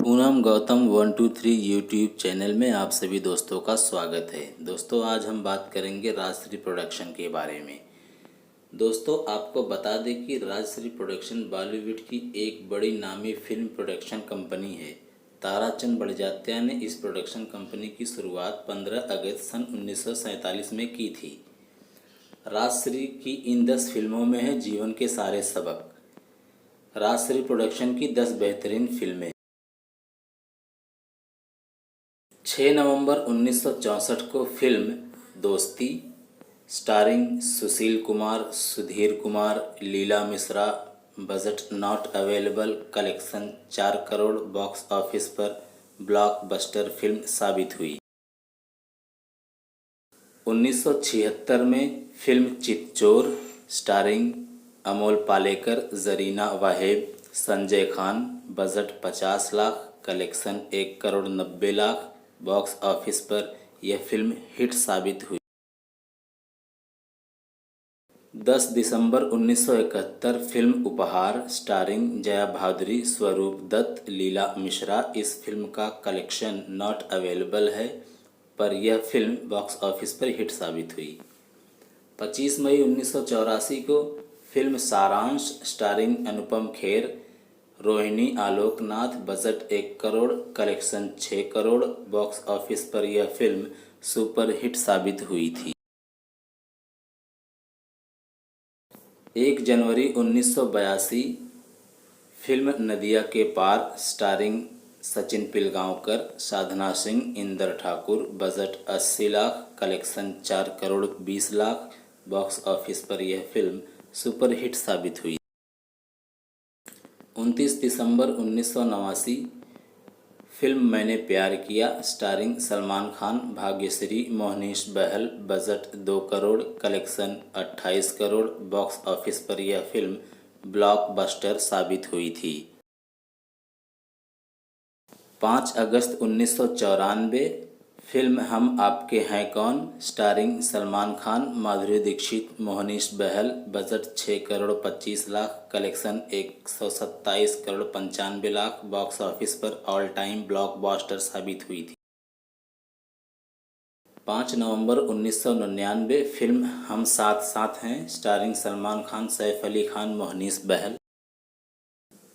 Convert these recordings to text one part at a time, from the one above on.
Poonam Gautam 123 YouTube channel में आप सभी दोस्तों का स्वागत है। दोस्तों आज हम बात करेंगे राजश्री प्रोडक्शन के बारे में। दोस्तों आपको बता दें कि राजश्री प्रोडक्शन बॉलीवुड की एक बड़ी नामी फिल्म प्रोडक्शन कंपनी है। ताराचंद बड़जात्या ने इस प्रोडक्शन कंपनी की शुरुआत 15 अगस्त सन 1947 में की थी। राजश्री की इन 10 फिल्मों में है जीवन के सारे सबक। राजश्री प्रोडक्शन की 10 बेहतरीन फिल्में। 6 नवंबर 1964 को film Dosti starring Sushil Kumar, Sudhir Kumar, Leela Mishra, budget not available, collection 4 crore, box office पर ब्लॉकबस्टर फिल्म साबित हुई। 1976 में film Chitchor starring Amol Palekar, Zarina Wahab, Sanjay Khan, budget 50 lakh, collection 1 crore 90 lakh, box office पर यह फिल्म हिट साबित हुई। 10 दिसंबर 1971 फिल्म उपहार स्टारिंग जया भादुरी, स्वरूप दत्त, लीला मिश्रा। इस फिल्म का कलेक्शन नॉट अवेलेबल है पर यह फिल्म बॉक्स ऑफिस पर हिट साबित हुई। 25 मई 1984 को film Saaransh starring Anupam Kher, Rohini Aloknath, budget 1 crore, collection 6 crore, box office पर यह फिल्म सुपर हिट साबित हुई थी। 1 जनवरी 1982 film Nadiya Ke Paar starring Sachin Pilgaonkar, Sadhana Singh, Inder Thakur, budget 80 lakh, collection 4 crore 20 lakh, box office पर यह फिल्म सुपर हिट साबित हुई। 29 दिसंबर 1989 film Maine Pyar Kiya starring Salman Khan, Bhagyashree, Mohnish Behl, budget 2 crore, collection 28 crore, box office पर यह फिल्म ब्लॉकबस्टर साबित हुई थी। 5 अगस्त 1994 फिल्म हम Aapke Hain Koun starring Salman Khan, Madhuri Dixit, Mohnish Behl, budget 6 crore 25 lakh, collection 127 crore 95 lakh, box office पर ऑल टाइम ब्लॉकबस्टर साबित हुई थी। 5 नवंबर 1999 फिल्म हम Saath Saath Hain starring Salman Khan, Saif Ali Khan, Mohnish Behl,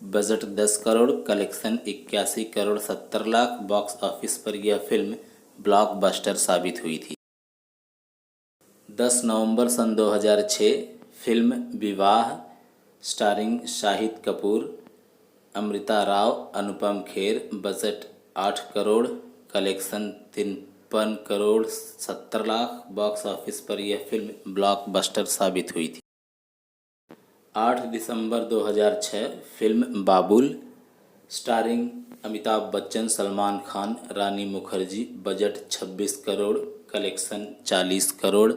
budget 10 crore, collection 81 crore 70 lakh, box office पर यह फिल्म ब्लॉकबस्टर साबित हुई थी। 10 नवंबर सन 2006 film Vivah starring Shahid Kapoor, Amrita Rao, Anupam Kher, budget 8 crore, collection 53 crore 70 lakh, box office पर यह फिल्म ब्लॉकबस्टर साबित हुई थी। 8 दिसंबर 2006 फिल्म बाबुल स्टारिंग अमिताभ बच्चन, सलमान खान, रानी Mukherjee, budget 26 crore, collection 40 crore,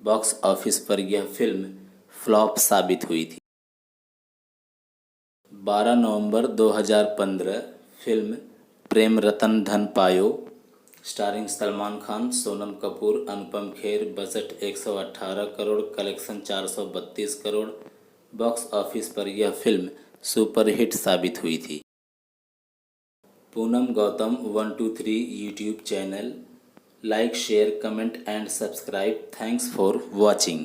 box office पर यह फिल्म फ्लॉप साबित हुई थी। 12 नवंबर 2015 फिल्म प्रेम Ratan Dhan Payo starring Salman Khan, Sonam Kapoor, Anupam Kher, budget 118 crore, collection 432 crore, box office पर यह फिल्म सुपर हिट साबित हुई थी। Poonam Gautam 123 YouTube channel, like share comment and subscribe. Thanks for watching.